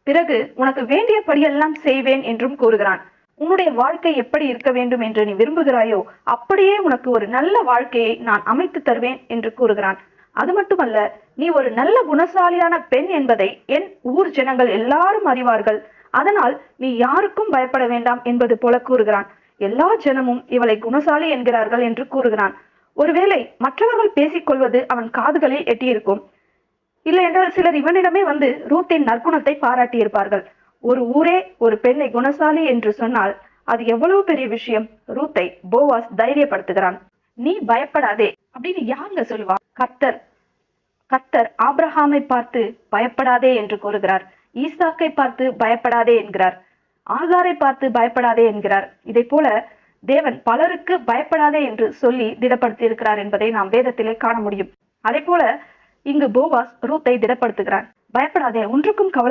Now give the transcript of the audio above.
பிறகு உனக்கு வேண்டியபடியெல்லாம் செய்வேன் என்றும் கூறுகிறான். உன்னுடைய வாழ்க்கை எப்படி இருக்க வேண்டும் என்று நீ விரும்புகிறாயோ அப்படியே உனக்கு ஒரு நல்ல வாழ்க்கையை நான் அமைத்து தருவேன் என்று கூறுகிறான். அது மட்டுமல்ல, நீ ஒரு நல்ல குணசாலியான பெண் என்பதை என் ஊர் ஜனங்கள் எல்லாரும் அறிவார்கள். அதனால் நீ யாருக்கும் பயப்பட வேண்டாம் என்பது போல கூறுகிறான். எல்லா ஜனமும் இவளை குணசாலி என்கிறார்கள் என்று கூறுகிறான். ஒருவேளை மற்றவர்கள் பேசிக்கொள்வது அவன் காதுகளில் எட்டியிருக்கும். இல்லை என்றால் சிலர் இவனிடமே வந்து ரூத்தின் நற்குணத்தை பாராட்டி இருப்பார்கள். ஒரு ஊரே ஒரு பெண்ணை குணசாலி என்று சொன்னால் அது எவ்வளவு பெரிய விஷயம். ரூத்தை போவாஸ் தைரியப்படுத்துகிறான். நீ பயப்படாதே அப்படின்னு யாருங்க சொல்லுவா? கர்த்தர் ஆபிரகாமை பார்த்து பயப்படாதே என்று கூறுகிறார். ஈசாக்கை பார்த்து பயப்படாதே என்கிறார். ஆகாரை பார்த்து பயப்படாதே என்கிறார். இதை போல தேவன் பலருக்கு பயப்படாதே என்று சொல்லி திடப்படுத்தி இருக்கிறார் என்பதை நாம் வேதத்திலே காண முடியும். அதே போல இங்கு போவாஸ் ரூத்தை திடப்படுத்துகிறான். பயப்படாதே, ஒன்றுக்கும் கவலை